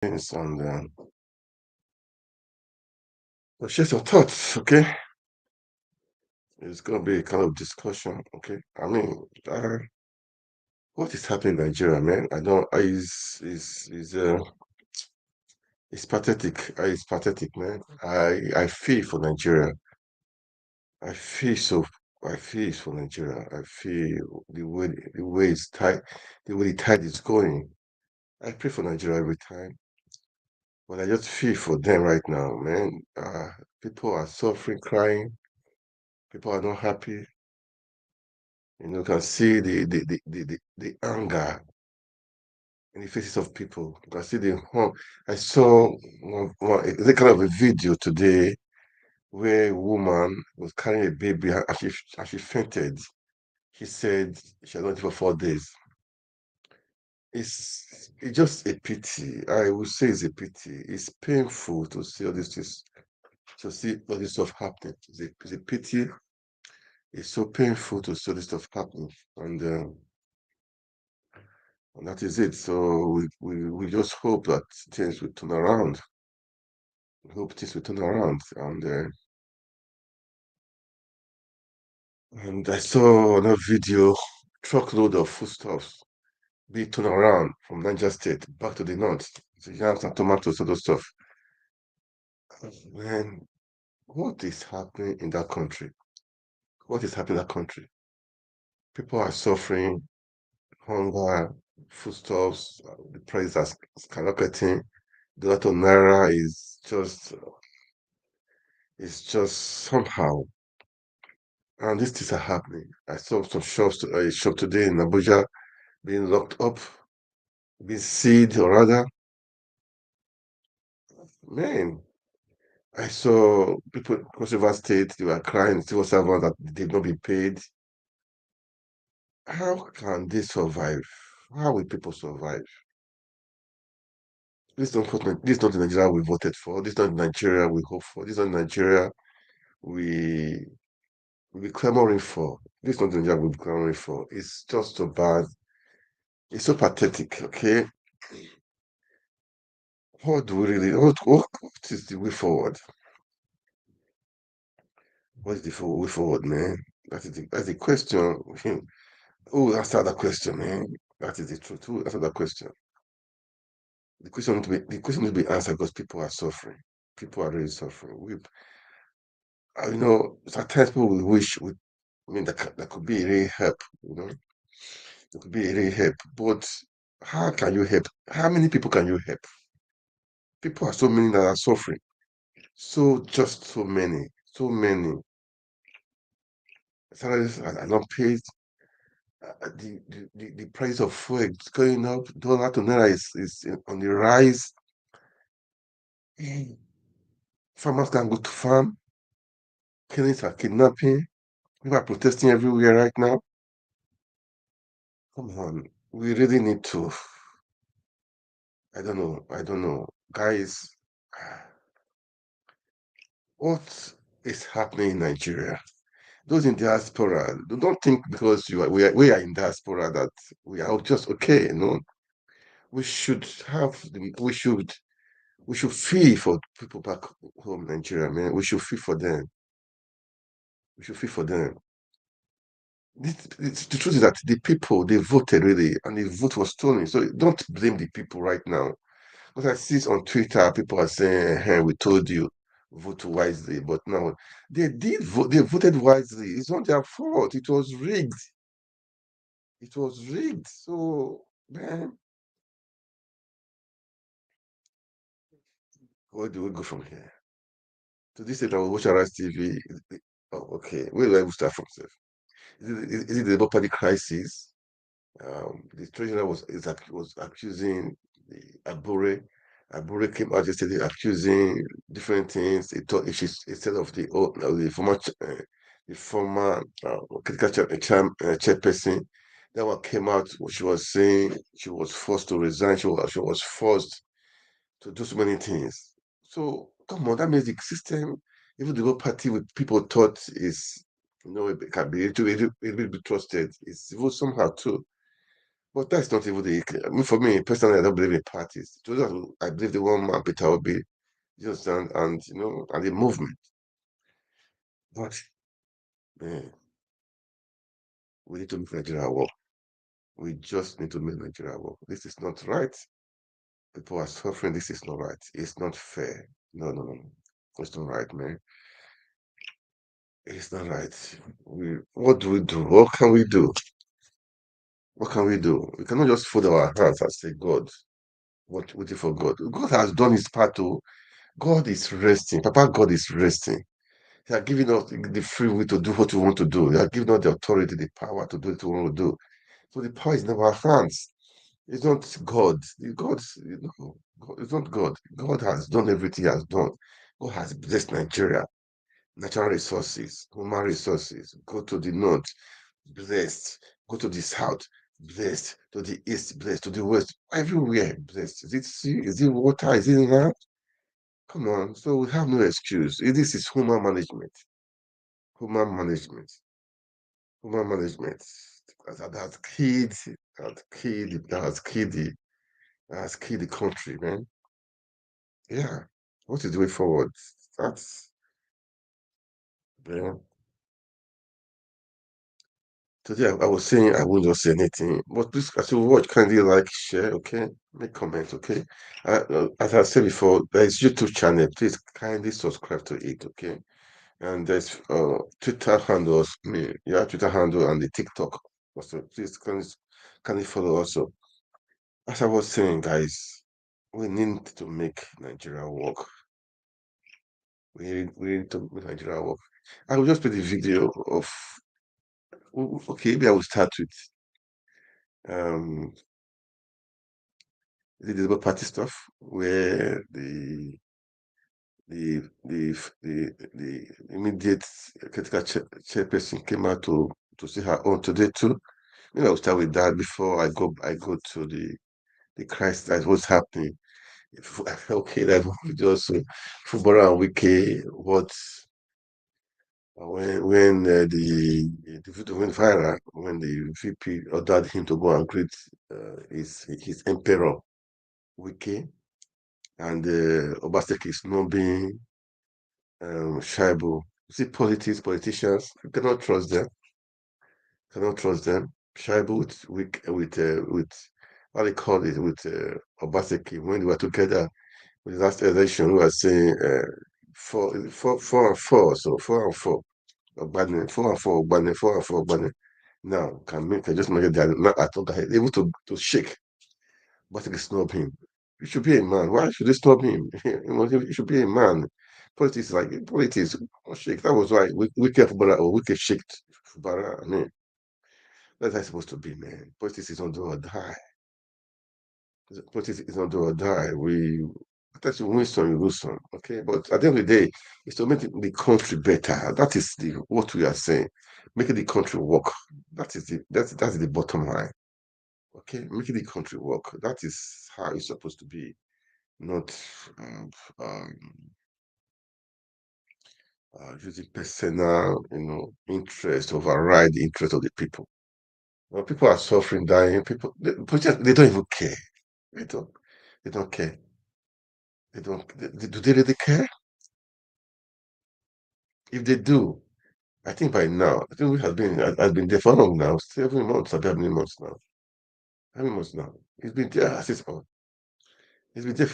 things and share your thoughts, okay? It's gonna be a kind of discussion, okay? I mean, what is happening in Nigeria, man? I don't. It's pathetic. It's pathetic, man. I feel for Nigeria. I feel so. I feel for Nigeria. I feel the way it's tight, the way the tide is going. I pray for Nigeria every time, but I just feel for them right now, man. People are suffering, crying. People are not happy. You can see the anger in the faces of people. You can see I saw it's a kind of a video today where a woman was carrying a baby and she fainted. She said she had not eaten for 4 days. It's just a pity. I would say it's a pity. It's painful to see all this stuff happening. It's a pity. It's so painful to see all this stuff happening. And that is it. So we just hope that things will turn around. We hope things will turn around. And I saw another video, truckload of foodstuffs be turned around from Niger State back to the north. So yams and tomatoes, all those stuff. Man, what is happening in that country? What is happening in that country? People are suffering hunger, foodstuffs, the price is skyrocketing. The lot of naira is just somehow. And these things are happening. I saw some shops, a shop today in Abuja being locked up, being sealed, or rather. Man, I saw people across River State, they were crying, civil servants that they've not been paid. How can they survive? How will people survive? This is not the Nigeria we voted for. This is not the Nigeria we hope for. This is not the Nigeria we we be clamoring for. This is not the Nigeria we'll be clamoring for. It's just so bad. It's so pathetic, okay? What do we really what is the way forward? What is the way forward, man? That's the question. Oh, answer that question, man. That is the truth. Who answer that question? The question need to be answered because people are suffering. People are really suffering. Sometimes people will wish I mean that could be a real help, It could be a real help. But how can you help? How many people can you help? People are so many that are suffering. Just so many. So many. Salaries are not paid. The price of fuel is going up. Dollar to naira is on the rise. Farmers can go to farm. Killings are kidnapping. People are protesting everywhere right now. Come on, we really need to. I don't know. I don't know, guys. What is happening in Nigeria? Those in diaspora, don't think because we are in diaspora that we are just okay. We should we should feel for people back home in Nigeria, man. We should feel for them. We should feel for them. The truth is that the people they voted really, and the vote was stolen. So don't blame the people right now. Because I see it on Twitter, people are saying, "Hey, we told you, vote wisely." But now they did vote. They voted wisely. It's not their fault. It was rigged. It was rigged. So, man, where do we go from here? To this state, I will watch Arise TV. Oh, okay. Where do I start from, sir? Is it the Labour Party crisis? The treasurer was accusing the Abure came out yesterday accusing different things. He thought instead of the former critical chairperson, that one came out. She was saying she was forced to resign. She was forced to do so many things. So come on, that means the system, even the Labour Party, with people thought it can be it will be trusted. It's even somehow too. But that's not even the. I mean, for me personally, I don't believe in parties. I believe the one man Peter Obi, you understand, and and the movement. But man, we need to make Nigeria work. We just need to make Nigeria work. This is not right. People are suffering. This is not right. It's not fair. No, no, no, no. It's not right, man. It's not right. What do we do? What can we do? What can we do? We cannot just fold our hands and say, God, what waiting for God? God has done his part too. God is resting. Papa God is resting. He has given us the free will to do what we want to do. He has given us the authority, the power to do what we want to do. So the power is in our hands. It's not God. It's not God. God has done everything he has done. God has blessed Nigeria. Natural resources, human resources. Go to the north, blessed. Go to the south, blessed. To the east, blessed. To the west, everywhere, blessed. Is it sea? Is it water? Is it land? Come on. So we have no excuse. This is human management. Human management. Human management. That killed, has killed the country, man. Yeah. What is the way forward? That's, yeah. Today I was saying I won't just say anything, but please, as you watch, kindly like, share, okay? Make comment, okay? As I said before, there is YouTube channel. Please kindly subscribe to it, okay? And there's Twitter handles, Twitter handle and the TikTok also. Please kindly follow also. As I was saying, guys, we need to make Nigeria work. We need to make Nigeria work. I will just play the video of. Okay, maybe I will start with um the Labour Party stuff, where the immediate critical chairperson came out to see her own today too. Maybe I'll start with that before I go to the crisis that was happening. Okay, that was just Fubara and Wike, what the video went viral when the VP ordered him to go and greet his emperor Wike, and Obaseki Snubs Shaibu. You see, politicians, you cannot trust them. Cannot trust them. Shaibu with what they call it with Obaseki when they were together with the last election, we were saying 4 and 4, so 4 and 4. Ogbane, 4 and 4, Ogbane, 4 and 4, Ogbane. Now can just make it that not at all able to shake, but they snub him. You should be a man. Why should they snub him? You should be a man. Politics, don't shake. That was why we care Fubara or we can shake Fubara. I mean, that's how it's supposed to be, man. Politics is not do or die. Politics is not do or die. That's you win some, you lose some. Okay, but at the end of the day, it's to make the country better. That is what we are saying. Making the country work. That's the bottom line. Okay, making the country work. That is how it's supposed to be. Not um, um, using personal, interest override the interest of the people. Well, people are suffering, dying. They don't even care. They don't. They don't care. They don't. Do they really care? If they do, I think by now, I think we has been there for long now. 7 months. How many months now? How many months now? It's been there. 6 months. It's been there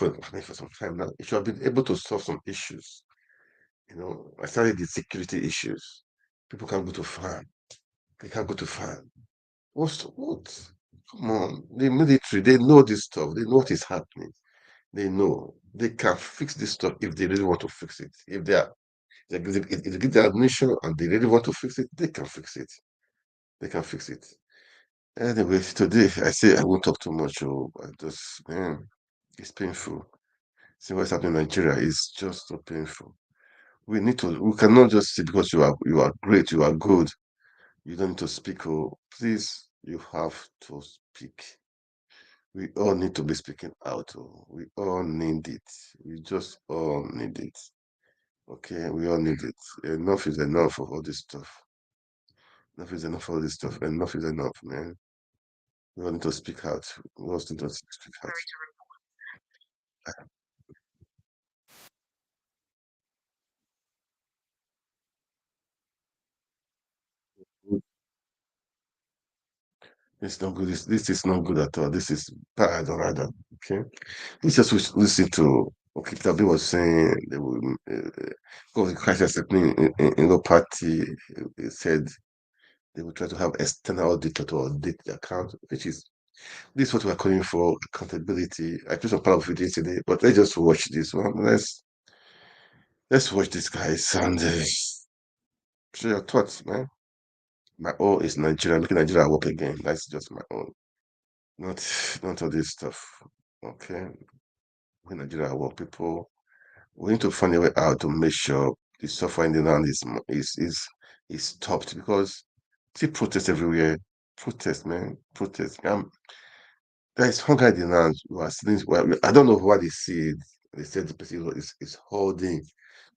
for some time now. It should have been able to solve some issues. I started the security issues. People can't go to farm. They can't go to farm. What? Come on. The military, they know this stuff. They know what is happening. They know. They can fix this stuff if they really want to fix it. If they get the admission and they really want to fix it, they can fix it. They can fix it. Anyway, today I say I won't talk too much. Oh, I just, man, it's painful. See what's happening in Nigeria is just so painful. We cannot just say because you are great, you are good, you don't need to speak. Oh, please, you have to speak. We all need to be speaking out. Oh, we all need it. We just all need it. Okay, we all need it. Enough is enough of all this stuff. Enough is enough of all this stuff. Enough is enough, man. We all need to speak out. We all need to speak out. It's not good. This is not good at all. This is bad or rather. Okay. This just listen to okay, Tabi was saying they will because the crisis happening in the party, he said they will try to have external auditor to audit the account, which is this is what we're calling for accountability. I put some part of it yesterday, but let's just watch this one. Let's watch this guys and share your thoughts, man. My own is Nigeria, making Nigeria work again. That's just my own. Not all this stuff. Okay. When Nigeria work, people we need to find a way out to make sure the suffering in the land is stopped because see protests everywhere. Protest, man. Protest. There is hunger in the land. We are seeing, well, I don't know why they see it. They said the person is holding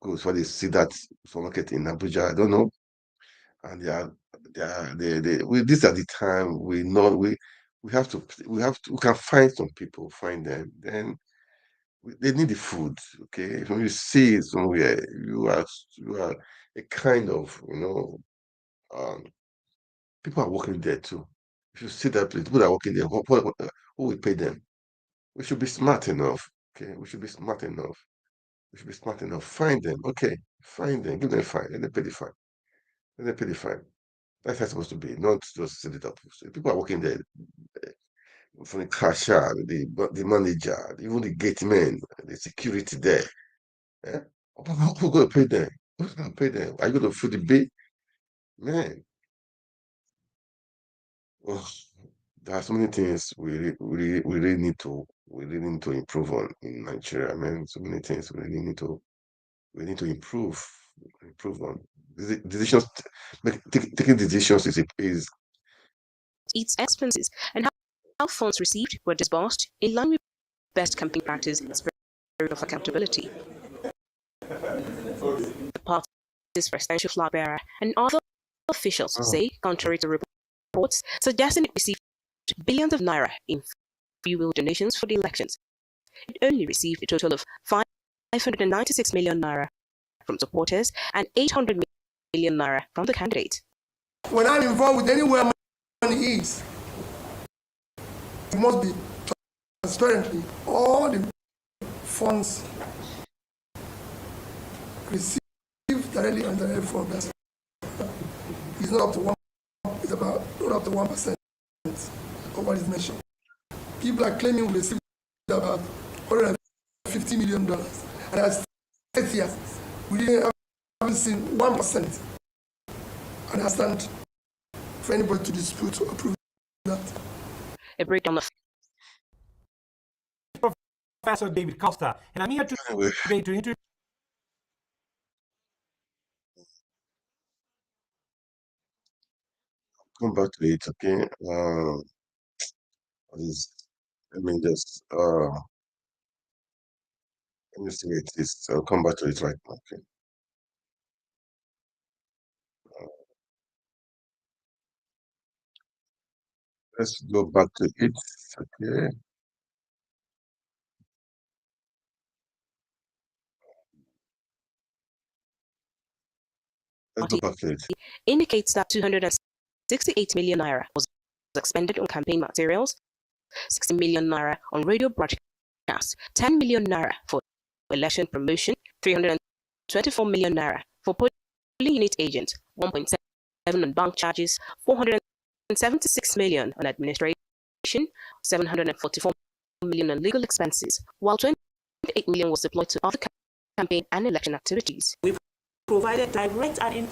goods. Why they see that supermarket in Abuja, I don't know. And these are the time we know we can find some people, find them. Then they need the food. Okay, when you see it somewhere, you are a kind of um, people are working there too. If you see that place, people are working there. Who will pay them? We should be smart enough. Okay, we should be smart enough. We should be smart enough. Find them. Okay, find them. Give them a fine. Let them pay the fine. Let them pay the fine. That's how it's supposed to be. Not just set it up. So people are working there from the cashier, the manager, even the gate man, the security there. Eh? Who's going to pay them? Who's going to pay them? Are you going to foot the bill? Man, oh, there are so many things we really need to improve on in Nigeria, man. So many things we need to improve on. Decisions, taking decisions is its expenses and how funds received were disbursed in line with best campaign practice and spirit of accountability. The party's presidential flag bearer and other officials say, contrary to reports suggesting it received billions of naira in free-will donations for the elections, it only received a total of 596 million naira from supporters and 800 million naira from the candidate. When I'm involved with anywhere money is, it must be transparently all the funds received directly and directly from that. It's not up to 1%, it's about not up to 1% of what is mentioned. People are claiming we received about $150 million. And as 8 years, we haven't seen 1%. And I stand for anybody to dispute or prove that. A breakdown of Professor David Costa, and I'm here today to introduce. come back to it, okay? Let me just let me see it is. I'll come back to it right now. Okay. Let's go back to it. Okay. Let's go back to it. indicates that 268 million naira was expended on campaign materials, 60 million naira on radio broadcasts, 10 million naira for election promotion, 324 million naira for polling unit agents, 1.7 on bank charges, 476 million on administration, 744 million on legal expenses, while 28 million was deployed to other campaign and election activities. We've provided direct and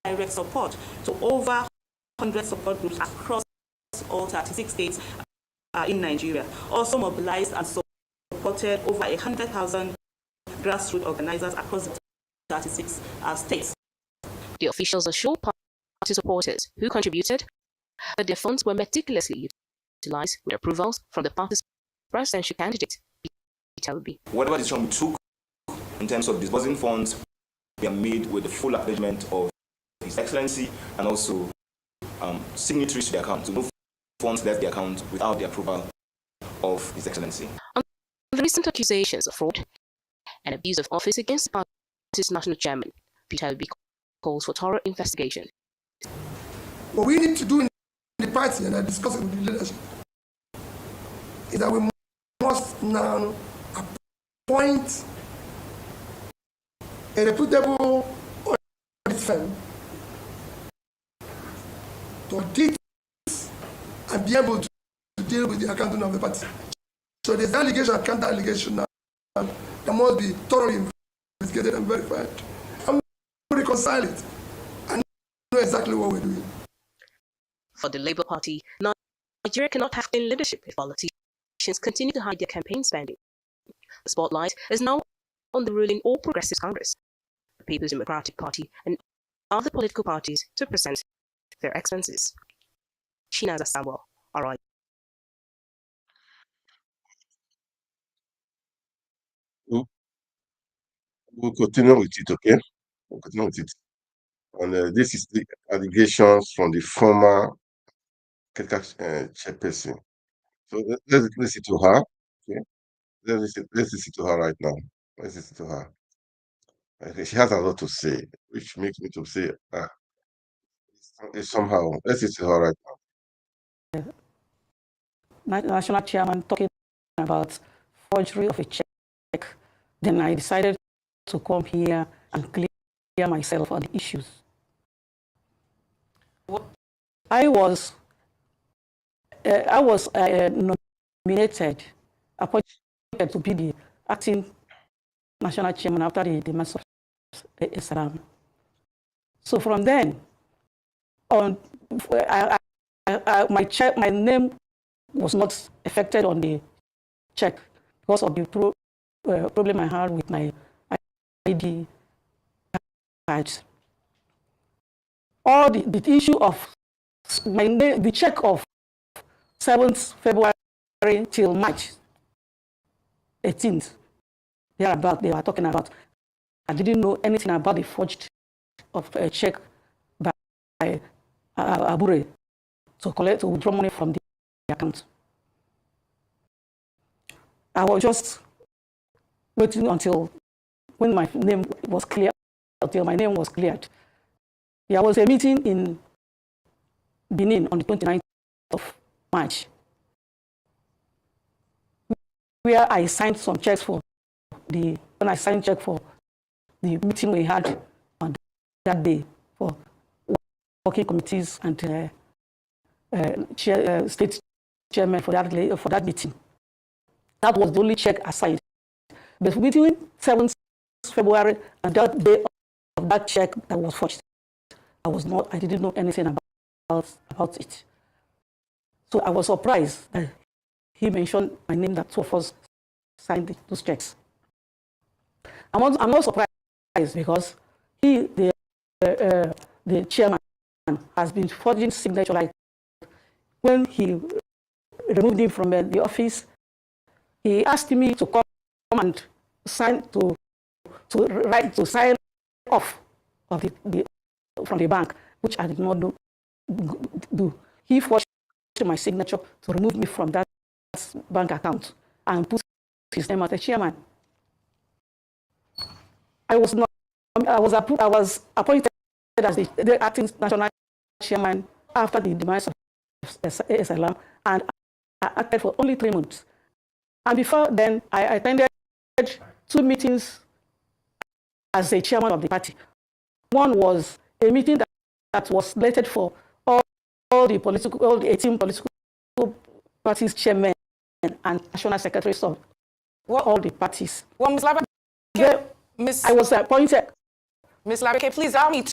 indirect support to over 100 support groups across all 36 states in Nigeria. Also mobilized and supported over 100,000 grassroots organizers across the 36 states. The officials assured party supporters who contributed that their funds were meticulously utilized with approvals from the party's presidential candidate, Peter Obi. Whatever decision we took in terms of disbursing funds, we are made with the full acknowledgement of His Excellency and also signatories to the account. So no funds left the account without the approval of His Excellency. On the recent accusations of fraud and abuse of office against the party's national chairman, Peter Obi calls for thorough investigation. What we need to do in the party, and I discussed it with the leadership, is that we must now appoint a reputable audit firm to audit and be able to deal with the accounting of the party. So there's allegation and counter allegation now that must be thoroughly investigated and verified. And we reconcile it and know exactly what we're doing. For the Labour Party, Nigeria cannot have clean leadership if politicians continue to hide their campaign spending. The spotlight is now on the ruling All Progressives Congress, the People's Democratic Party, and other political parties to present their expenses. Chinaza Samuel, RI. We'll continue with it, okay? We'll continue with it. And this is the allegations from the former chairperson. So let's listen to her. Okay, let's listen to her right now. Let's listen to her. Okay, she has a lot to say, which makes me to say, it's somehow. Let's listen to her right now. National chairman talking about forgery of a check. Then I decided to come here and clear myself on the issues. I was nominated, appointed to be the acting national chairman after the demise of Salam. So from then on, my name was not affected on the check because of the problem I had with my ID cards. All the issue of my name, the check of 7th February till March 18th, they were talking about. I didn't know anything about the forged of a check by Abure to withdraw money from the account. I was just waiting until when my name was clear, until my name was cleared. There was a meeting in Benin on the 29th of March where I signed some checks for the meeting we had on that day for working committees and state chairman for that meeting. That was the only check assigned. But between 7th February and that day of that check that was forged, I didn't know anything about it. So I was surprised that he mentioned my name, that two of us signed those checks. I'm not surprised because the chairman has been forging signature. Like when he removed him from the office, he asked me to come and sign sign off of from the bank, which I did not do. He forged my signature to remove me from that bank account and put his name as the chairman. I was appointed as the acting national chairman after the demise of SLM, and I acted for only 3 months. And before then, I attended 2 meetings as the chairman of the party. One was a meeting that was slated for all the 18 political parties chairmen and national secretaries of all the parties. Well, Ms. Labake, I was appointed. Ms. Labake, please allow me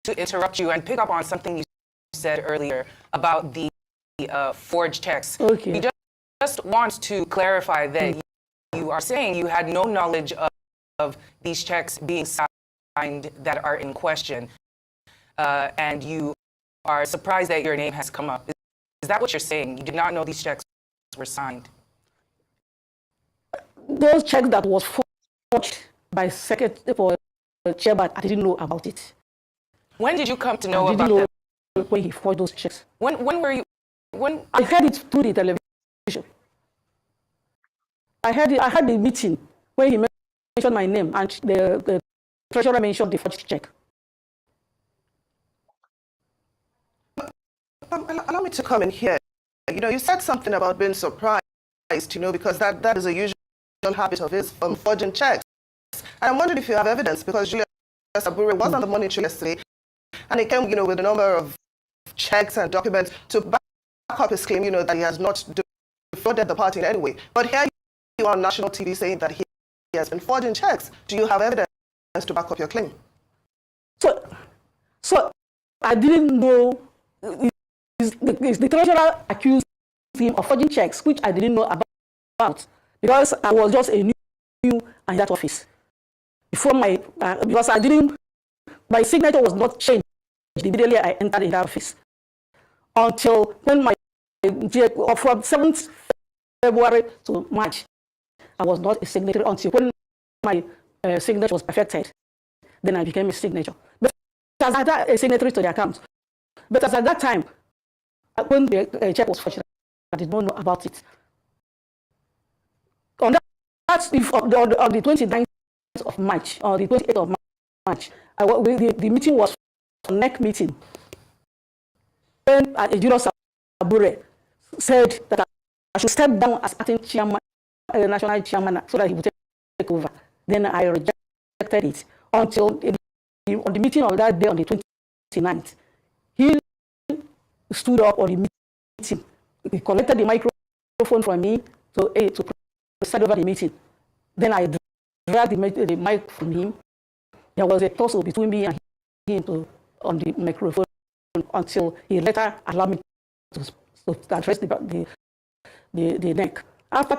to interrupt you and pick up on something you said earlier about the forged checks. Okay. We just want to clarify that you are saying you had no knowledge of these checks being signed that are in question, and you are surprised that your name has come up. Is that what you're saying? You did not know these checks were signed? Those checks that was forged by secretary for chairman, I didn't know about it. When did you come to know I about didn't them? know when he forged those checks. When were you When I heard it through the television. I had the meeting where he mentioned my name and the treasurer mentioned the forged check. Allow me to come in here. You know, you said something about being surprised, you know, because that is a usual habit of his, forging checks. And I'm wondering if you have evidence, because Julius Abure was on the money trail yesterday, and he came, you know, with a number of checks and documents to back up his claim, you know, that he has not defrauded the party in any way. But here you are on national TV saying that he has been forging checks. Do you have evidence to back up your claim? So I didn't know. The treasurer accused him of forging checks, which I didn't know about because I was just a new in that office. Before because my signature was not changed immediately I entered in that office until when from 7th February to March, I was not a signatory until when my signature was perfected. Then I became a signature. But as I had a signatory to the account. But as at that time, when the check was forged, I did not know about it. On the 29th of March, or the 28th of March, the meeting was a NEC meeting. When Julius Abure said that I should step down as acting chairman, national chairman, so that he would take over. Then I rejected it until on the meeting of that day, on the 29th, he stood up on the meeting. He collected the microphone from me to preside over the meeting. Then I dragged the mic from him. There was a tussle between me and him on the microphone until he later allowed me to address the neck. After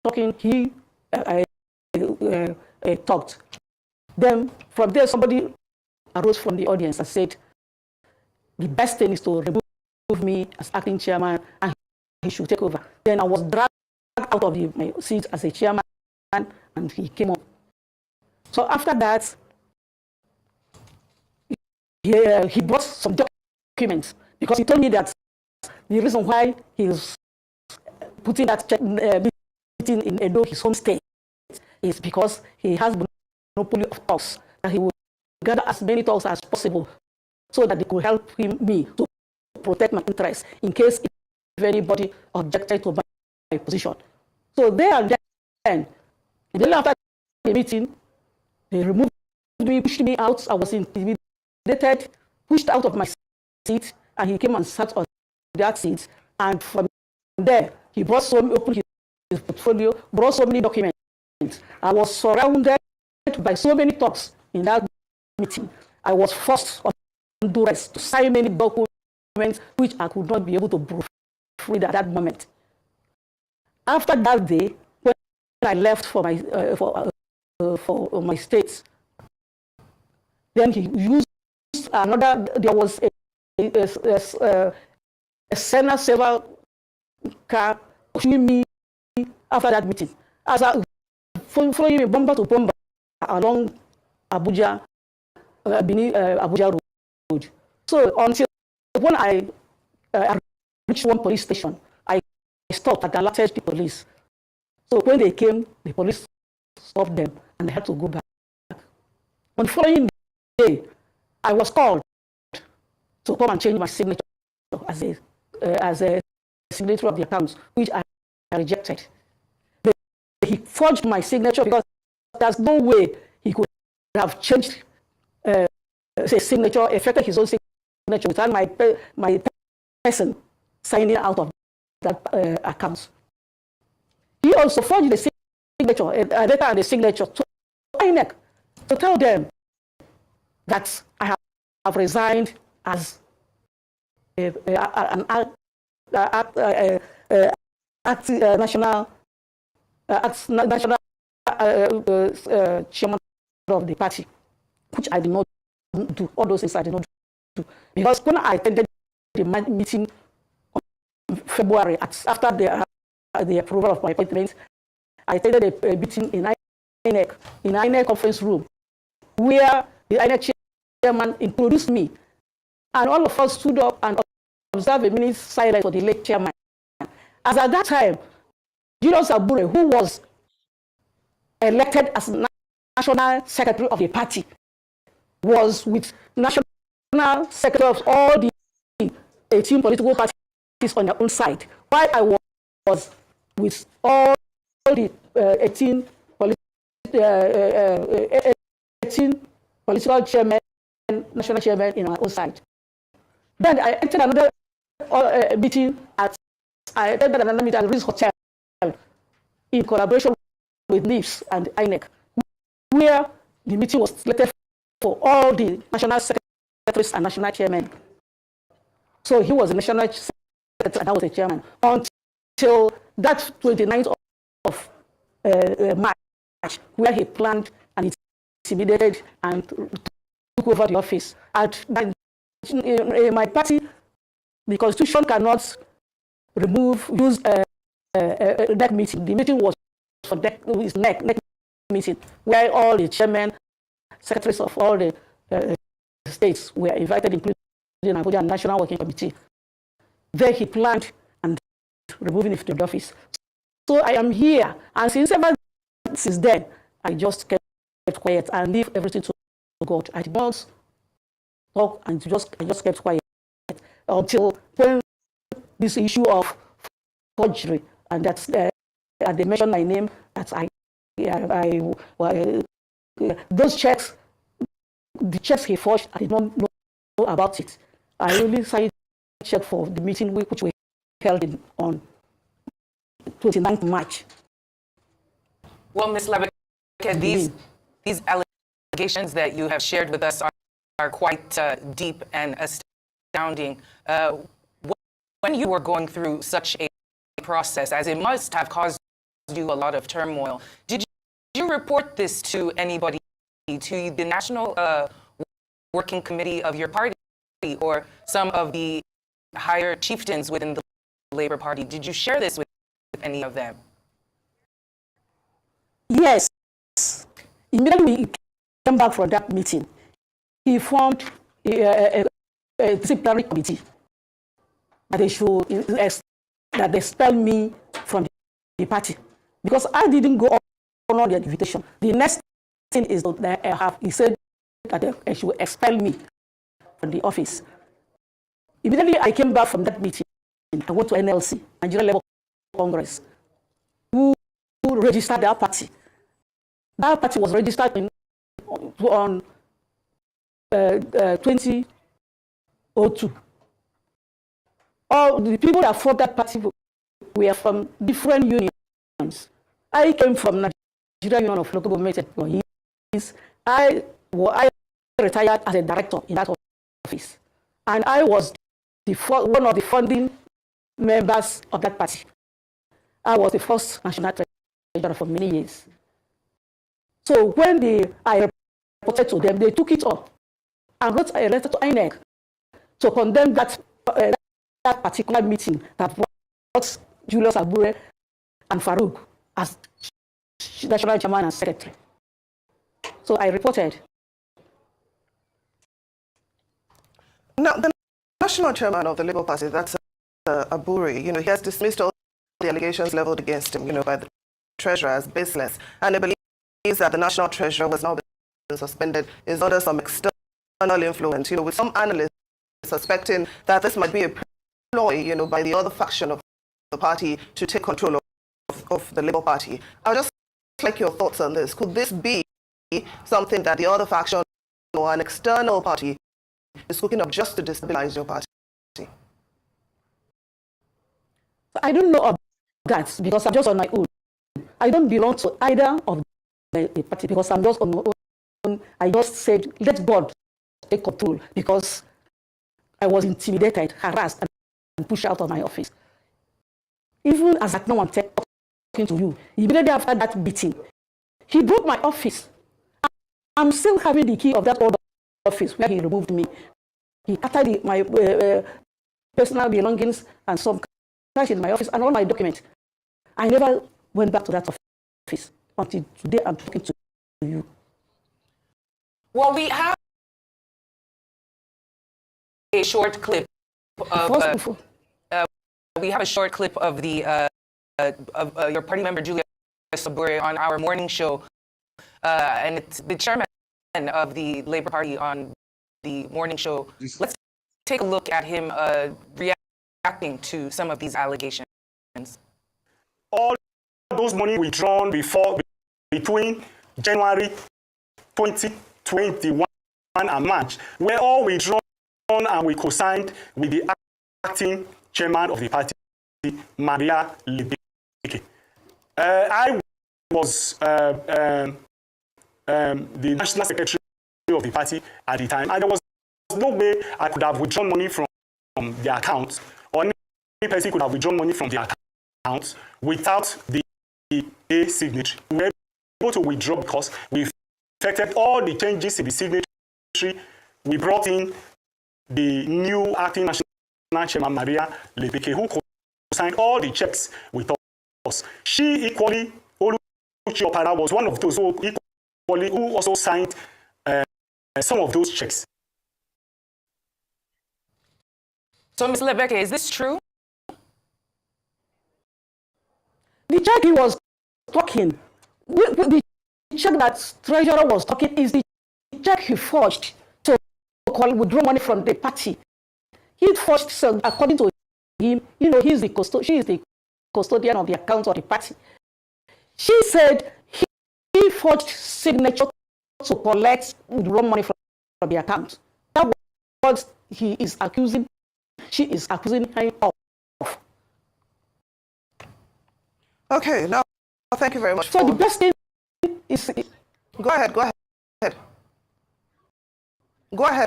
talking, he talked. Then from there, somebody arose from the audience and said, the best thing is to remove me as acting chairman and he should take over. Then I was dragged out of my seat as a chairman and he came up. So after that, he brought some documents because he told me that the reason why he's putting that meeting in Edo, his home state, is because he has monopoly of talks, that he will gather as many talks as possible so that they could help me to protect my interests in case if anybody objected to my position. So there and then, immediately after the meeting, they removed me, pushed me out. I was intimidated, pushed out of my seat, and he came and sat on that seat. And from there, he brought opened his portfolio, brought so many documents. I was surrounded by so many talks in that meeting. I was forced on duress to sign many documents which I could not be able to proofread at that moment. After that day, when I left for my state, then he used another. There was a Senate server car pursuing me after that meeting. As I following me bomber to bomber along Abuja, Abuja Road. So until when I reached one police station, I stopped and alerted the police. So when they came, the police stopped them and they had to go back. On the following day, I was called to come and change my signature as a signature of the accounts, which I rejected. He forged my signature because there's no way he could have changed signature, affected his own signature without my person signing out of that account. He also forged the signature, a letter and the signature to INEC to tell them that I have resigned as an national chairman of the party, which I did not do. All those things I did not do. Because when I attended the meeting in February, after the approval of my appointment, I attended a meeting in INEC conference room, where the INEC chairman introduced me, and all of us stood up and observe a minute's silence for the late chairman. As at that time, Julius Abure, who was elected as national secretary of the party, was with national secretary of all the 18 political parties on their own side, while I was with all the 18 political chairmen, national chairmen in our own side. Then I entered another meeting at Ritz Hotel in collaboration with NIFS and INEC, where the meeting was selected for all the national secretaries and national chairmen. So he was the national secretary and I was the chairman until that 29th of March, where he planned and intimidated and took over the office. In my party, the constitution cannot use that meeting. The meeting was for next meeting, where all the chairmen, secretaries of all the states were invited, including Abuja National Working Committee. There he planned and removing it from the office. So I am here, and since then, I just kept quiet and leave everything to God. I did not talk and I just kept quiet until when this issue of forgery and that's they mentioned my name, that those checks, the checks he forged, I did not know about it. I only signed a check for the meeting which we held on 29th March. Well, Ms. Labake, these allegations that you have shared with us are quite deep and astounding. When you were going through such a process, as it must have caused you a lot of turmoil, did you report this to anybody, to the National Working Committee of your party or some of the higher chieftains within the Labour Party? Did you share this with any of them? Yes. Immediately we came back from that meeting, he formed a disciplinary committee that they should that they expel me from the party because I didn't go on the invitation. The next thing is that he said that they should expel me from the office. Immediately I came back from that meeting. I went to NLC, Nigeria Labour Congress, who registered their party. That party was registered on 2002. All the people that fought that party were from different unions. I came from Nigeria Union of Local Government Employees. I retired as a director in that office, and I was one of the founding members of that party. I was the first national treasurer for many years. So when I reported to them, they took it up and wrote a letter to INEC to condemn that particular meeting that brought Julius Abure and Farouk as national chairman and secretary. So I reported. Now, the national chairman of the Labour Party, that's Abure, he has dismissed all the allegations leveled against him, by the treasurer as baseless, and he believes that the national treasurer was now been suspended is under some external influence, with some analysts suspecting that this might be a ploy, by the other faction of the party to take control of the Labour Party. I would just like your thoughts on this. Could this be something that the other faction or an external party is cooking up just to destabilize your party? I don't know about that because I'm just on my own. I don't belong to either of the party because I'm just on my own. I just said, let God take control because I was intimidated, harassed, and pushed out of my office. Even as at now I'm talking to you, immediately after that meeting, he broke my office. I'm still having the key of that old office where he removed me. He scattered my personal belongings and some cash in my office and all my documents. I never went back to that office until today I'm talking to you. Well, we have a short clip we have a short clip of your party member Julia Saburi on our morning show, and it's the chairman of the Labour Party on the morning show. Let's take a look at him reacting to some of these allegations. All those money withdrawn between January 2021 and March were all withdrawn and we co-signed with the acting chairman of the party, Maria Lebeke. I was the national secretary of the party at the time, and there was no way I could have withdrawn money from the account, or any person could have withdrawn money from the account without the A signature. We were able to withdraw because we effected all the changes in the signatory. We brought in the new acting national chairman, Maria Lebeke, who signed all the checks with us. She equally, Oluchi Opara, was one of those who also signed some of those checks. So, Ms. Lebeke, is this true? The check he was talking, the check that treasurer was talking is the check he forged to withdraw money from the party. He forged, so according to him, she is the custodian of the account of the party. She said he forged signature to collect withdraw money from the account. That's what she is accusing him of. Okay, now thank you very much. So the best thing is... Go ahead,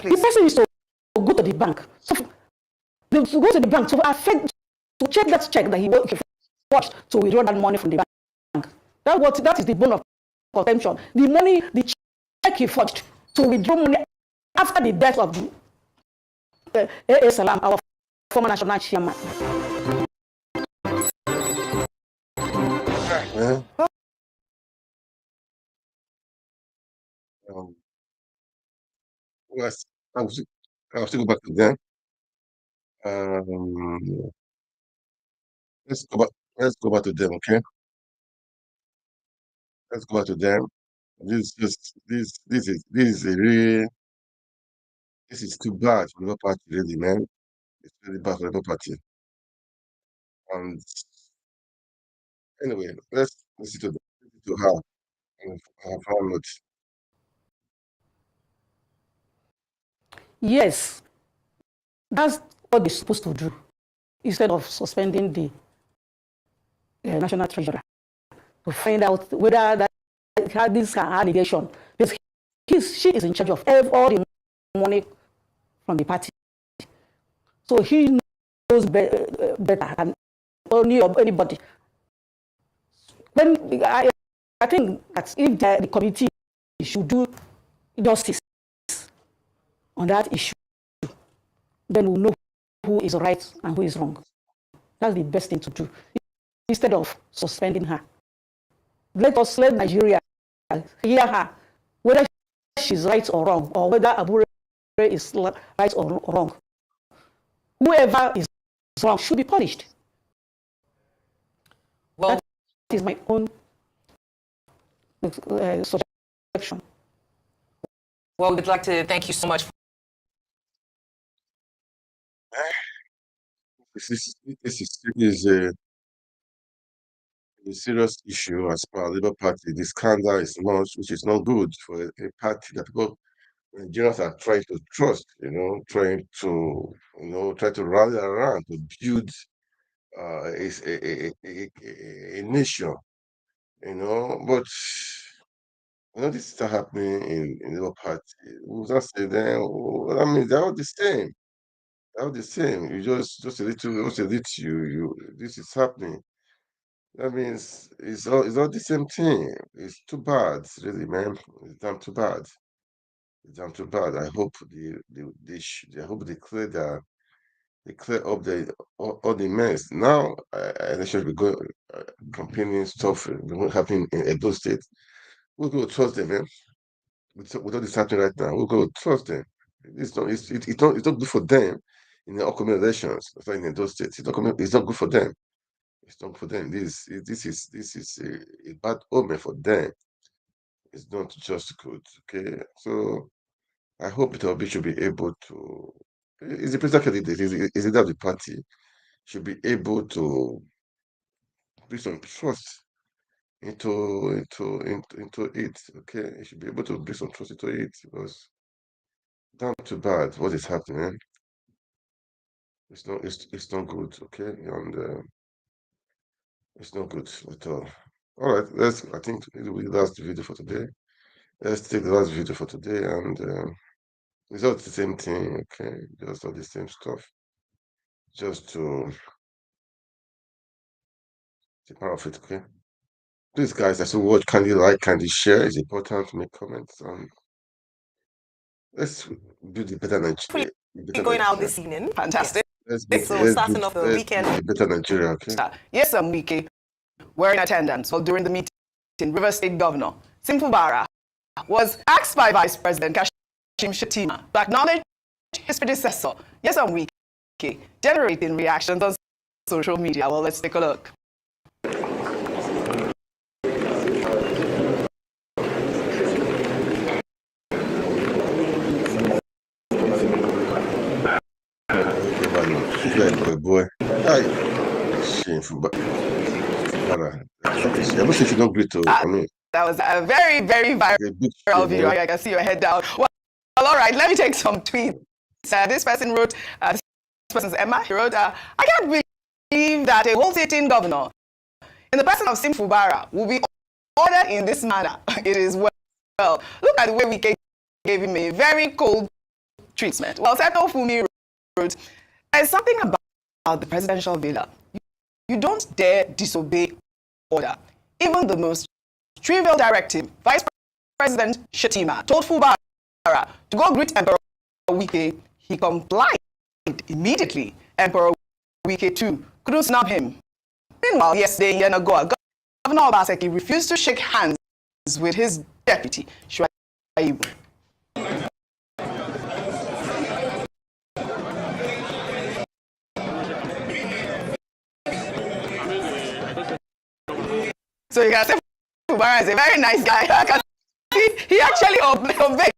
please. The person is to go to the bank. So to go to the bank to check that check that he forged to withdraw that money from the bank. That is the bone of contention. The check he forged to withdraw money after the death of A.A. Salam, our former national chairman. Yes, I'll still go back to them. Let's go back to them, okay? Let's go back to them. This is too bad for the party, really, man. It's really bad for the party. And anyway, let's listen to her and her final notes. Yes, that's what they're supposed to do instead of suspending the national treasurer to find out whether that had this allegation. Because she is in charge of all the money from the party, so he knows better than anybody. When I think that if the committee should do justice on that issue, then we'll know who is right and who is wrong. That's the best thing to do, instead of suspending her. Let Nigeria hear her, whether she's right or wrong, or whether Abure is right or wrong. Whoever is wrong should be punished. Well, that is my own suggestion. Well, we'd like to thank you so much. This is a serious issue as per Labour Party. This scandal is much, which is not good for a party that people Nigerians are trying to trust, trying to rally around to build a nation, but this is happening in Labour Party. We'll just say then, I mean, they're all the same. They're all the same. You just a little, this is happening. That means it's all the same thing. It's too bad, really, man. It's damn too bad. It's damn too bad. I hope I hope they clear up all the mess. Now, I should be going campaigning stuff happening in Edo State. We'll go trust them, man. With all this happening right now, we'll go trust them. It's not good for them. in the upcoming elections, in those states. It's not good for them. It's not good for them. This is a bad omen for them. It's not just good. Okay, so I hope Peter Obi should be able to. Is the president candidate? Is the leader of the party? Should be able to bring some trust into it. Okay, he should be able to bring some trust into it because not too bad what is happening. It's not good. Okay, and it's not good at all. All right, I think that's the video for today. Let's take the last video for today, and it's all the same thing. Okay, just all the same stuff. Just to take part of it. Okay. Please, guys, as you watch, kindly like, kindly share. It's important to make comments. Let's build a better Nigeria. Going out this evening. Fantastic. Starting off the weekend. A better Nigeria, okay? Yes, Wike were in attendance during the meeting. River State Governor Fubara was asked by Vice President Kashim Shettima to acknowledge his predecessor. Yes, Wike, generating reactions on social media. Well, let's take a look. Boy, shame Fubara. Ever since you don't greet to, I mean, that was a very, very viral video. I can see your head down. Well, all right, let me take some tweets. This person wrote, this person's Emma. He wrote, I can't believe that a whole sitting governor, in the person of Fubara, will be ordered in this manner. It is well. Look at the way we gave him a very cold treatment. Well, Seto Fumi wrote, there's something about the presidential villa. You don't dare disobey order. Even the most trivial directive, Vice President Shettima told Fubara to go greet Emperor Wike. He complied immediately. Emperor Wike, too, couldn't snub him. Meanwhile, yesterday in Yenagoa, Governor Obaseki refused to shake hands with his deputy, Shaibu. So you can say Fubara is a very nice guy. He actually obeyed.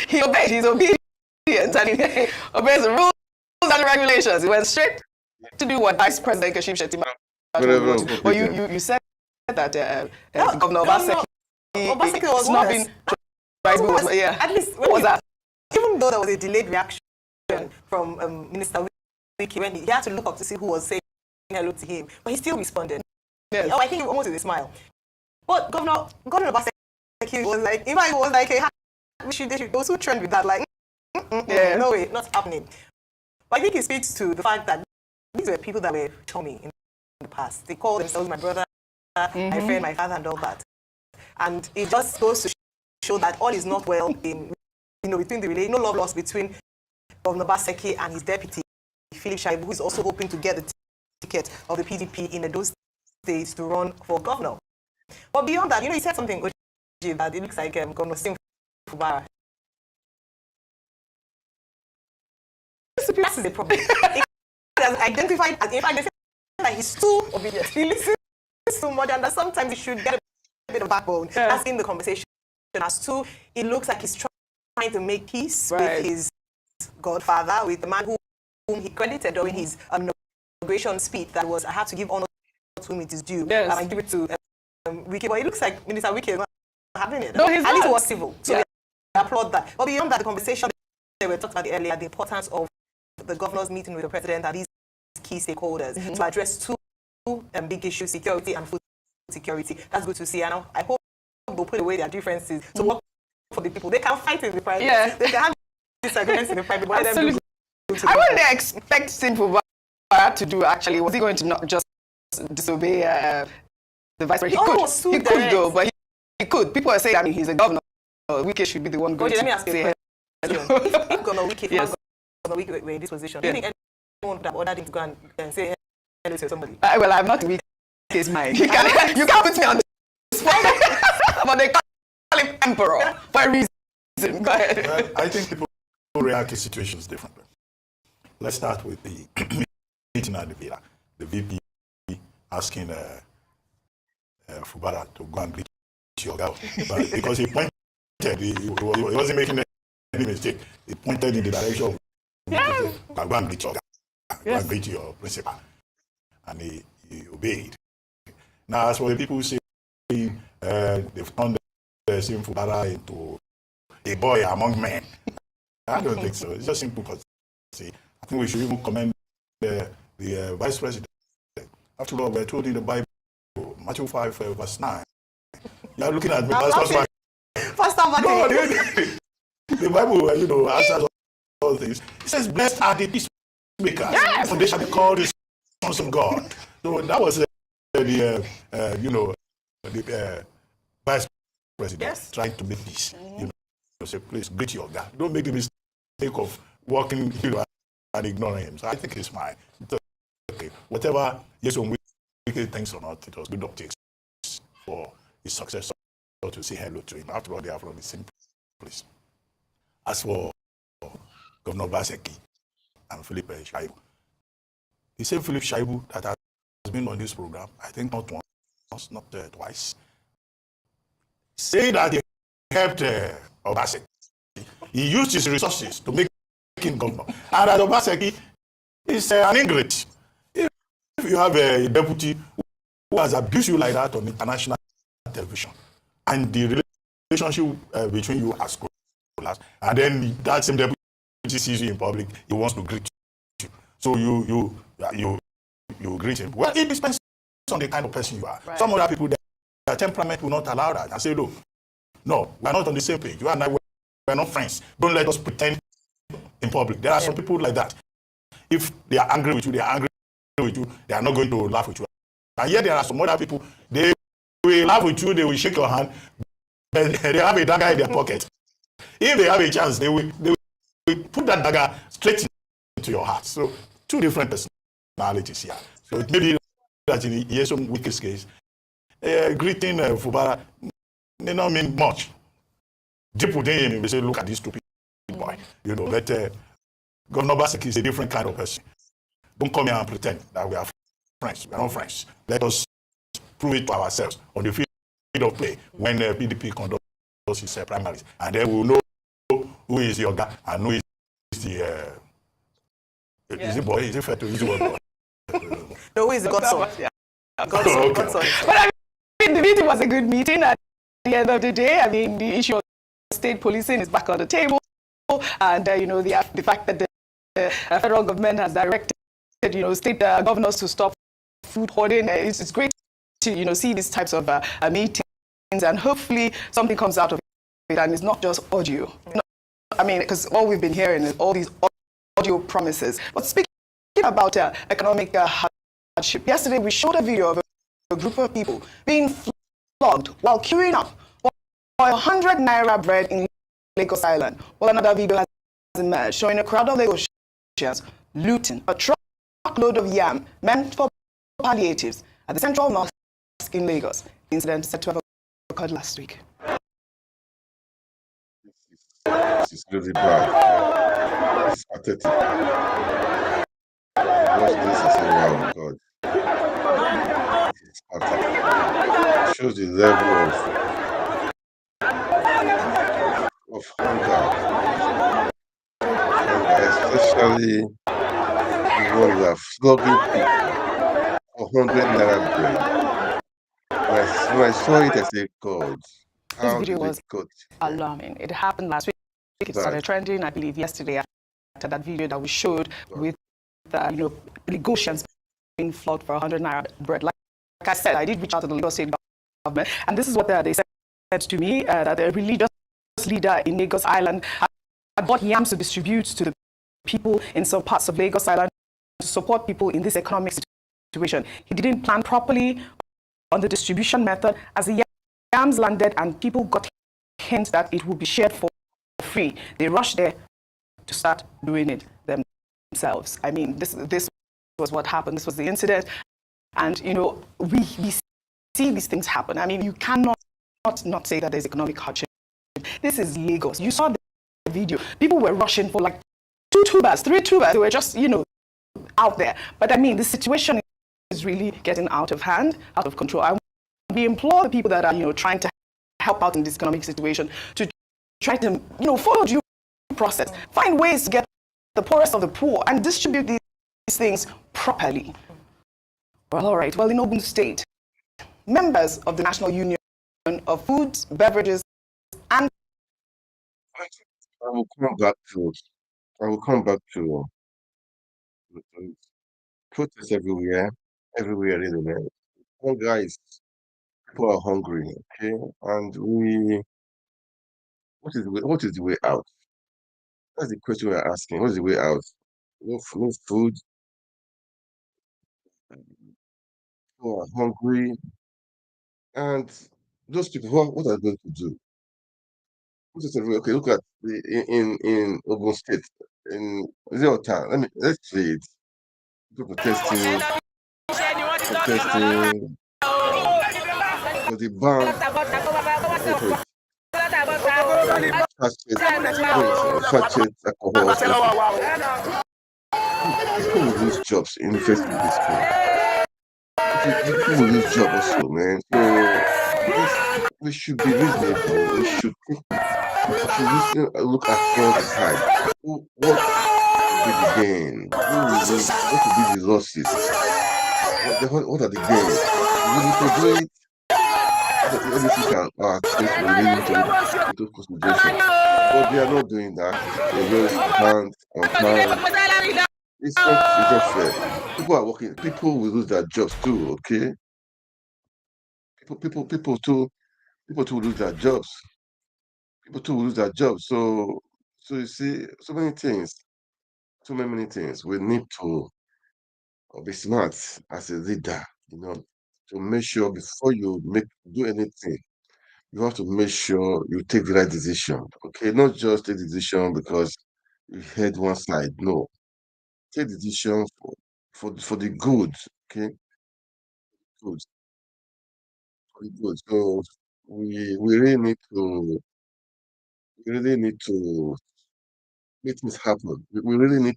He obeyed. He's obedient and he obeys the rules and regulations. He went straight to do what Vice President Kashim Shettima wanted. But you said that Governor Obaseki was snubbing. Yeah. At least what was that? Even though there was a delayed reaction from Minister Wike when he had to look up to see who was saying hello to him, but he still responded. Yes. Oh, I think almost with a smile. But Governor Obaseki was like, if I was like, hey, they should also trend with that, like, yeah. No way, not happening. But I think it speaks to the fact that these were people that were charming in the past. They called themselves my brother, my friend, my father, and all that. And it just goes to show that all is not well in, between the relation. No love lost between Governor Obaseki and his deputy, Philip Shaibu, who is also hoping to get the ticket of the PDP in those states to run for governor. But beyond that, he said something that it looks like Governor Fubara. This is a problem. He has identified as, in fact, they say that he's too obedient. He listens too much, and that sometimes he should get a bit of backbone. Yeah. That's in the conversation. As to, it looks like he's trying to make peace with his godfather, with the man whom he credited during his inauguration speech. That was, I have to give honor to whom it is due. Yes. And I give it to Wike. But it looks like Minister Wike is not having it. No, he's at least it was civil. So I applaud that. But beyond that, the conversation they were talking about earlier, the importance of the governor's meeting with the president and these key stakeholders to address two big issues, security and food security. That's good to see. And I hope they'll put away their differences to work for the people. They can fight in the private. Yeah. They can have disagreements in the private. Absolutely. What did they expect Fubara to do, actually? Was he going to not just disobey the vice president? He could though, but he could. People are saying, he's a governor. Wike should be the one going to let me ask you a question. If Governor Wike, Governor Wike were in this position, do you think anyone would have ordered him to go and say hello to somebody? Well, I'm not Wike's mind. You can't put me on the spot. But they call him emperor for a reason. Go ahead. Well, I think people react to situations differently. let's start with the meeting at the villa. The VP asking Fubara to go and greet your girl. But because he pointed, he wasn't making any mistake. He pointed in the direction of go and greet your girl. Go and greet your principal. And he obeyed. Now, as for the people saying they've turned the same Fubara into a boy among men, I don't think so. It's just simple courtesy. I think we should even commend the vice president. After all, we're told in the Bible, Matthew 5, verse 9. You're looking at me, verse 5. First time, No, the Bible, answers all things. It says, blessed are the peacemakers, for they shall be called the sons of God. So that was the vice president trying to make peace. Say, please greet your guy. Don't make the mistake of walking, and ignoring him. So I think it's fine. It's okay. Whatever Yeson Wike thinks or not, it was good optics for his successor to say hello to him. After all, they are from the same place. As for Governor Obaseki and Philip Shaibu, the same Philip Shaibu that has been on this program, I think not once, not twice, say that he helped Obaseki. He used his resources to make him governor. And that Obaseki is an ingrate. If you have a deputy who has abused you like that on international television, and the relationship between you has collapsed, and then that same deputy sees you in public, he wants to greet you. So you greet him. Well, it depends on the kind of person you are. Right. Some other people, their temperament will not allow that and say, no, we're not on the same page. You and I, we're not friends. Don't let us pretend in public. There are some people like that. If they are angry with you, they are angry with you. They are not going to laugh with you. And yet there are some other people, they will laugh with you, they will shake your hand, but they have a dagger in their pocket. If they have a chance, they will put that dagger straight into your heart. So two different personalities here. So it may be that in Yeson Wike's case, greeting Fubara may not mean much. Deep within him, we say, look at this stupid boy. But Governor Obaseki is a different kind of person. Don't come here and pretend that we are friends. We are not friends. Let us prove it to ourselves on the field of play when PDP conducts its primaries. And then we'll know who is your guy and who is the... Is it boy? Is it fair to use the word boy? No, who is the godson? Yeah. Godson. But I mean, the meeting was a good meeting. At the end of the day, I mean, the issue of state policing is back on the table. And, the fact that the federal government has directed, state governors to stop food hoarding, it's great to, see these types of meetings, and hopefully something comes out of it, and it's not just audio. I mean, because all we've been hearing is all these audio promises. But speaking about economic hardship, yesterday we showed a video of a group of people being flogged while queuing up for 100 naira bread in Lagos Island. Well, another video has emerged showing a crowd of Lagosians looting a truckload of yam meant for palliatives at the Central Mosque in Lagos. The incident is said to have occurred last week. This is really bad. It's pathetic. Watch this and say, wow, God. It's pathetic. It shows the level of hunger, especially the one who are flogging people for 100 naira bread. When I saw it, I said, God, this video was alarming. It happened last week. It started trending, I believe, yesterday after that video that we showed with, Lagosians being flogged for 100 naira bread. Like I said, I did reach out to the Lagos state government, and this is what they said to me, that the religious leader in Lagos Island had bought yams to distribute to the people in some parts of Lagos Island to support people in this economic situation. He didn't plan properly on the distribution method. As the yams landed and people got hints that it would be shared for free, they rushed there to start doing it themselves. I mean, this was what happened. This was the incident. And, we see these things happen. I mean, you cannot not say that there's economic hardship. This is Lagos. You saw the video. People were rushing for like tubers, 3 tubers. They were just, out there. But I mean, the situation is really getting out of hand, out of control. And we implore the people that are, trying to help out in this economic situation to try to, follow due process, find ways to get the poorest of the poor and distribute these things properly. Well, all right. Well, in Ogun State, members of the National Union of Foods, Beverages, and I will come back to protests everywhere really, man. Hunger is people are hungry, okay? And what is the way out? That's the question we're asking. What is the way out? No food, people are hungry, and those people, what are they going to do? Okay, look at in Ogun State, in zero time. Let's say it. People protesting, for the ban sachet alcohol. People will lose jobs in the first place. People will lose jobs also, man. So we should be reasonable. We should look at all the sides. What will be the gain? What will be the losses? What are the gains? We need to do it. Everything our things we really need to into consideration. But they are not doing that. They just hand on hand. It's not fair. People are working. People will lose their jobs too. Okay. People too will lose their jobs. People too will lose their jobs. So you see, so many things. We need to be smart as a leader. To make sure before you do anything, you have to make sure you take the right decision. Okay, not just take the decision because you heard one side. No, take the decision for the good. Okay, good for the good. So we really need to make things happen. We need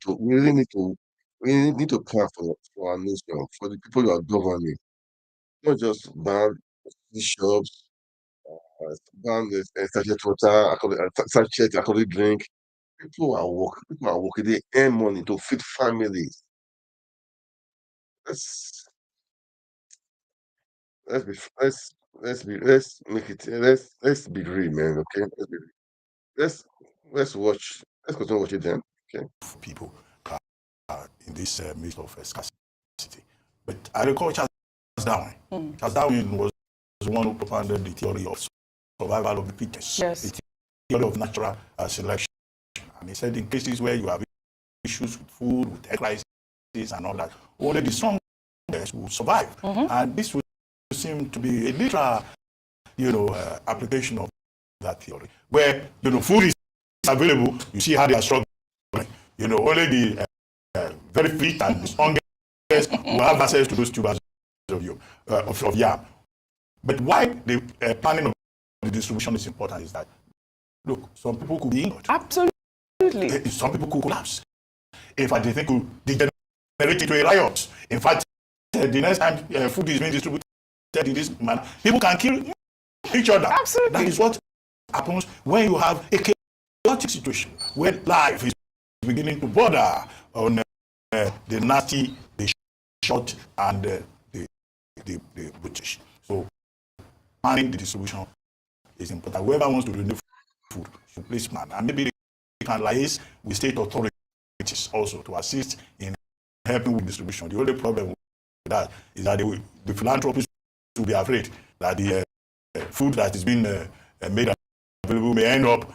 to plan for our nation, for the people you are governing. Not just ban the shops, ban the sachet water, sachet alcoholic drink. People are working. They earn money to feed families. Let's let's make it. Let's be real, man. Okay, let's be real. Let's let's watch. Let's continue watching them. Okay. People in this midst of scarcity. But I recall Charles Darwin. Charles Darwin was the one who propounded the theory of survival of the fittest, the theory of natural selection. And he said in cases where you have issues with food, with health crises and all that, only the strongest will survive. And this would seem to be a literal, application of that theory. Where, food is available, you see how they are struggling. Only the very fit and the strongest will have access to those tubers of yam. But why the planning of the distribution is important is that, look, some people could be injured. Absolutely. Some people could collapse. In fact, they could degenerate into a riot. In fact, the next time food is being distributed in this manner, people can kill each other. Absolutely. That is what happens when you have a chaotic situation, where life is beginning to border on the nasty, the short, and the brutish. So, planning the distribution is important. Whoever wants to donate food should place plan, and maybe they can liaise with state authorities also to assist in helping with distribution. The only problem with that is that the philanthropists will be afraid that the food that is being made available may end up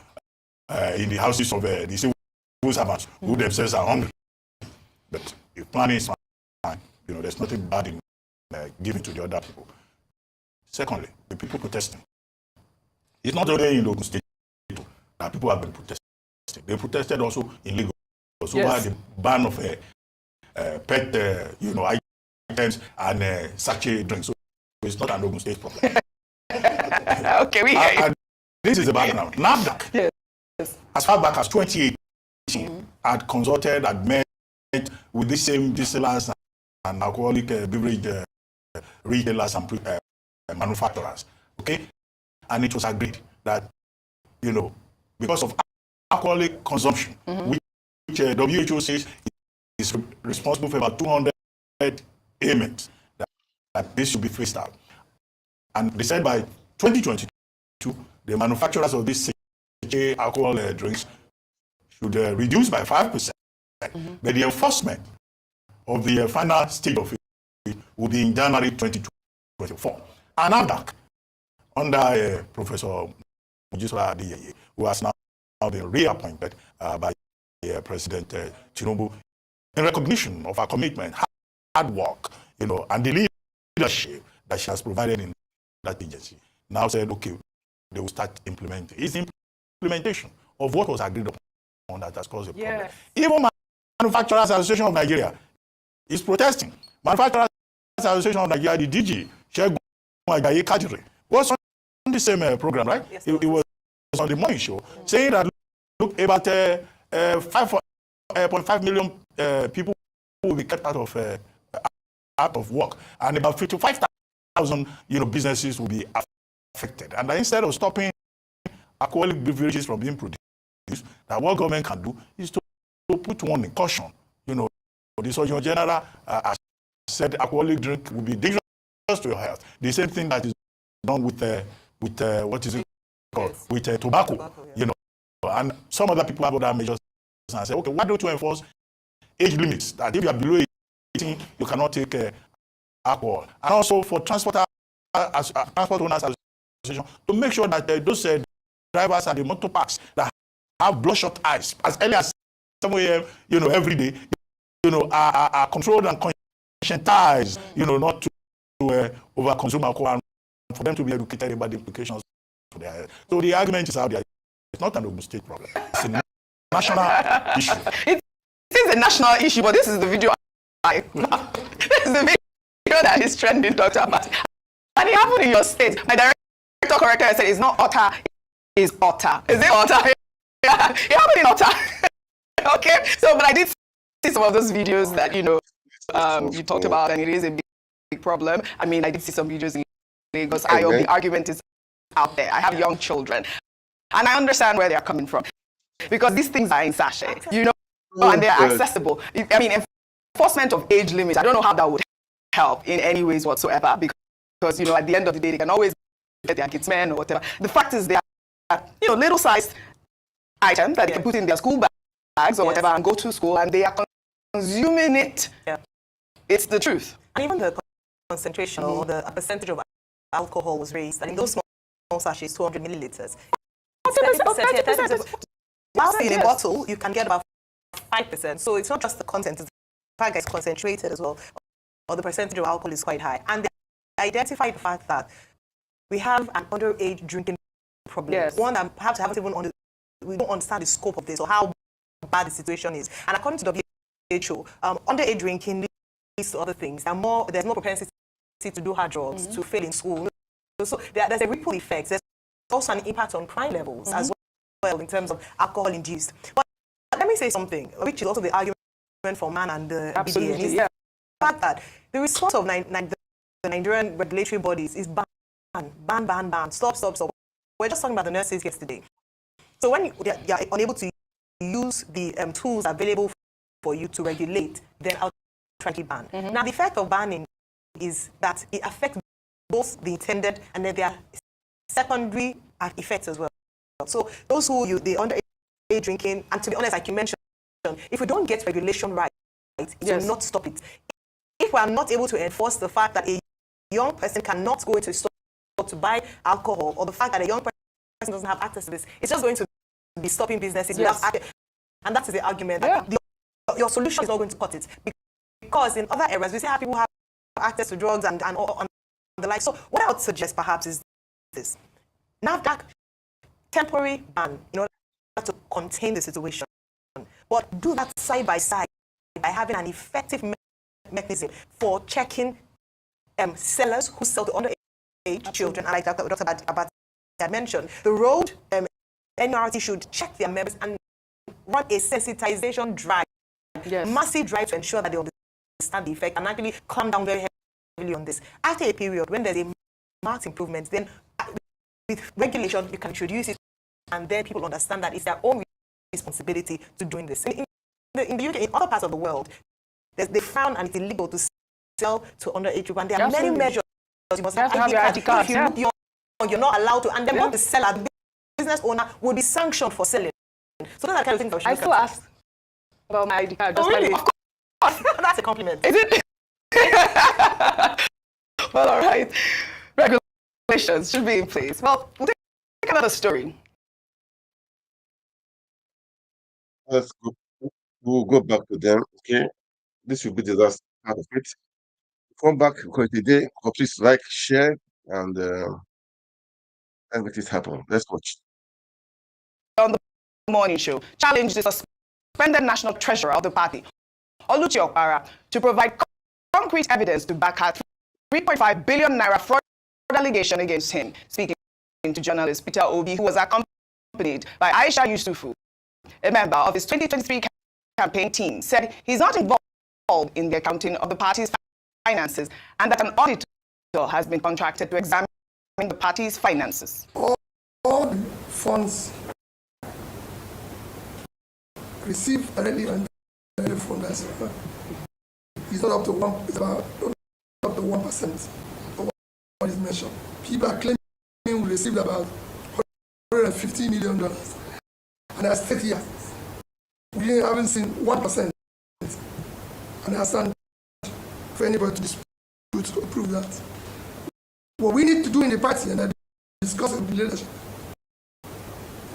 in the houses of the civil servants who themselves are hungry. But if planning is fine, there's nothing bad in giving to the other people. Secondly, the people protesting. It's not only in Ogun State that people have been protesting. They protested also in Lagos over the ban of pet, items and sachet drinks. So it's not an Ogun State problem. Okay, we hear you. And this is the background. NAFDAC, as far back as 2018, had consulted, had met with the same distillers and alcoholic beverage retailers and manufacturers, okay? And it was agreed that, you know, because of alcoholic consumption, which WHO says is responsible for about 200 ailments, that this should be phased out. And they said by 2022, the manufacturers of these alcohol drinks should reduce by 5%, but the enforcement of the final stage of it will be in January 2024. And NAFDAC, under Professor Mojisola Adeyeye, who has now been reappointed by President Tinubu, in recognition of her commitment, hard work, you know, and the leadership that she has provided in that agency, now said, okay, they will start implementing. It's the implementation of what was agreed upon that has caused a problem. Even Manufacturers Association of Nigeria is protesting. Manufacturers Association of Nigeria, the DG, Shegun Ajayi Kadiri, was on the same program, right? Yes, it was on the morning show, saying that, look, about 5.5 million people will be kept out of work, and about 55,000, you know, businesses will be affected. And instead of stopping alcoholic beverages from being produced, that what government can do is to put one in caution. You know, the Surgeon General has said alcoholic drink will be dangerous to your health. The same thing that is done with what is it called? Yes. With tobacco, you know. And some other people have other measures and say, okay, why don't you enforce age limits? That if you are below 18, you cannot take alcohol. And also for transport owners association, to make sure that those drivers at the motor parks that have bloodshot eyes as early as 7 a.m., you know, every day, you know, are controlled and conscientized, you know, not to overconsume alcohol, and for them to be educated about the implications for their health. So the argument is out there. It's not an Ogun State problem. It's a national issue. It is a national issue, but this is the video. This is the video that is trending, Dr. Abbas. And it happened in your state. My director corrected, I said it's not Otta, it's Otta. Is it Otta? Yeah, it happened in Otta. Okay, so but I did see some of those videos that, you know, you talked about, and it is a big problem. I mean, I did see some videos in Lagos. The argument is out there. I have young children, and I understand where they are coming from, because these things are in sachet, you know, and they are accessible. I mean, enforcement of age limits, I don't know how that would help in any ways whatsoever, because, you know, at the end of the day, they can always get their kids men or whatever. The fact is, they are, you know, little-sized items that they can put in their school bags or whatever and go to school, and they are consuming it. Yeah. It's the truth. And even the concentration or the percentage of alcohol was raised, and in those small sachets, 200 milliliters. 30%. Whilst in a bottle, you can get about 5%. So it's not just the content, it's the fact that it's concentrated as well, or the percentage of alcohol is quite high. And they identified the fact that we have an underage drinking problem. Yes. One that perhaps we don't understand the scope of this or how bad the situation is. And according to WHO, underage drinking leads to other things. There's more propensity to do hard drugs, to fail in school. So there's a ripple effect. There's also an impact on crime levels as well in terms of alcohol-induced. But let me say something, which is also the argument for MAN and the BDN, is the fact that the response of the Nigerian regulatory bodies is ban, stop. We're just talking about the nurses yesterday. So when you're unable to use the tools available for you to regulate, then outrightly ban. Now, the effect of banning is that it affects both the intended and then there are secondary effects as well. So those who the underage drinking, and to be honest, like you mentioned, if we don't get regulation right, it will not stop it. If we are not able to enforce the fact that a young person cannot go into a store to buy alcohol, or the fact that a young person doesn't have access to this, it's just going to be stopping businesses. And that is the argument. That your solution is not going to cut it. Because in other areas, we see how people have access to drugs and the like. So what I would suggest perhaps is this. NAFDAC, temporary ban in order to contain the situation. But do that side by side by having an effective mechanism for checking sellers who sell to underage children. And like Dr. Abbas had mentioned, the road NURT should check their members and run a sensitization drive, massive drive to ensure that they understand the effect and actually calm down very heavily on this. After a period, when there's a marked improvement, then with regulation, you can introduce it, and then people understand that it's their own responsibility to doing this. In the UK, in other parts of the world, they frown and it's illegal to sell to underage people, and there are many measures. You must have ID card. If you look young, you're not allowed to, and then what the seller, the business owner, will be sanctioned for selling. So those are the kind of things that we should I still ask about my ID card. Oh, really? Of course. That's a compliment. Is it? Well, all right. Regulations should be in place. Well, we'll take another story. Let's go. We'll go back to them. Okay, this will be the last part of it. Come back because today, please like, share, and make this happen. Let's watch. On the morning show, challenged the suspended national treasurer of the party, Oluchi Okpara, to provide concrete evidence to back her 3.5 billion naira fraud allegation against him. Speaking to journalist Peter Obi, who was accompanied by Aisha Yusufu, a member of his 2023 campaign team, said he's not involved in the accounting of the party's finances and that an auditor has been contracted to examine the party's finances. All the funds received directly and from that is not up to 1%, it's about not up to 1% of what is mentioned. People are claiming we received about $150 million, and that's 30 years. We haven't seen 1%, and I stand for anybody to dispute to prove that. What we need to do in the party, and I discuss it with the leadership,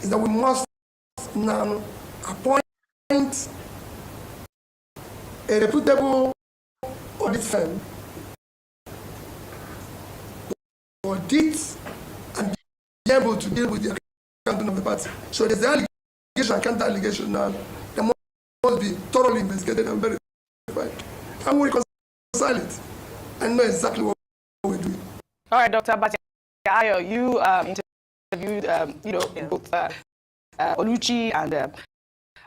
is that we must now appoint a reputable audit firm to audit and be able to deal with the accounting of the party. So there's the allegation and counter allegation now. They must be thoroughly investigated and verified. And we reconcile it and know exactly what we're doing. All right, Dr. Ayo, you interviewed both Oluchi and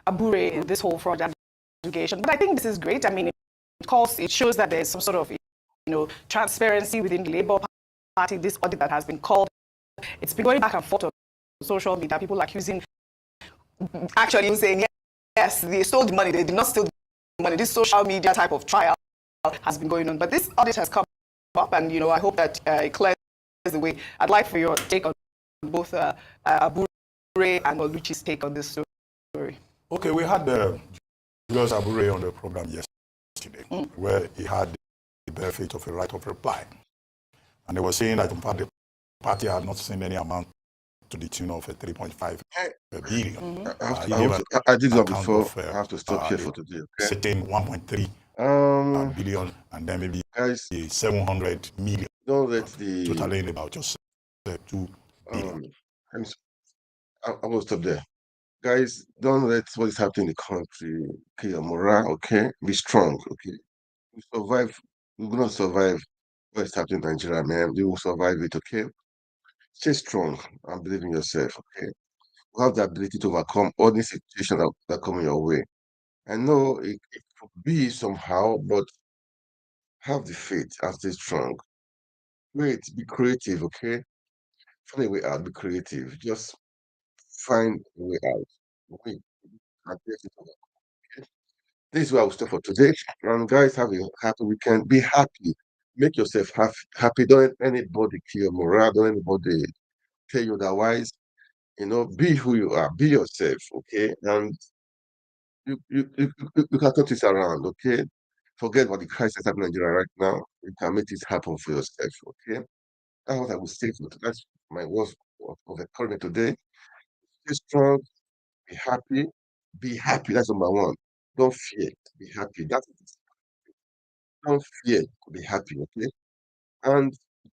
Abure in this whole fraud allegation. But I think this is great. I mean, it shows that there's some sort of transparency within the Labour Party. This audit that has been called, it's been going back and forth on social media. People accusing, actually saying, yes, they stole the money. They did not steal the money. This social media type of trial has been going on. But this audit has come up, and I hope that it clears the way. I'd like for your take on both Abure and Oluchi's take on this story. Okay, we had Julius Abure on the program yesterday, where he had the benefit of a right of reply. And they were saying that in fact the party had not seen any amount to the tune of 3.5 billion. I did that before. I have to stop here for today. Okay? Sitting 1.3 billion, and then maybe guys, 700 million. Don't let the totaling about just 2 billion. I will stop there. Guys, don't let what is happening in the country kill your morale, okay? Be strong, okay? We survive. We're gonna survive what is happening in Nigeria, man. We will survive it, okay? Stay strong and believe in yourself, okay? You have the ability to overcome all these situations that come your way. I know it could be somehow, but have the faith and stay strong. Wait, be creative, okay? Find a way out, be creative. Just find a way out. Wait, and get it over. Okay? This is where I will stop for today. And guys, have a happy weekend. Be happy. Make yourself happy. Don't let anybody kill your morale. Don't let anybody tell you otherwise. Be who you are. Be yourself, okay? And you can turn this around, okay? Forget about the crisis happening in Nigeria right now. You can make this happen for yourself, okay? That's what I would say. That's my words of encouragement today. Stay strong. Be happy. Be happy. That's number one. Don't fear. Be happy. That's it. Don't fear. Be happy, okay? And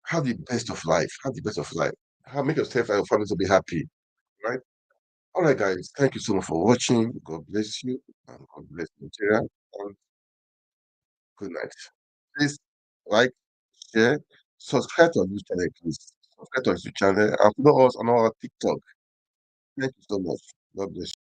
have the best of life. Have the best of life. Make yourself and your family to be happy, right? All right, guys. Thank you so much for watching. God bless you, and God bless Nigeria. And good night. Please like, share, subscribe to our YouTube channel, please. Subscribe to our YouTube channel and follow us on our TikTok. Thank you so much. God bless you.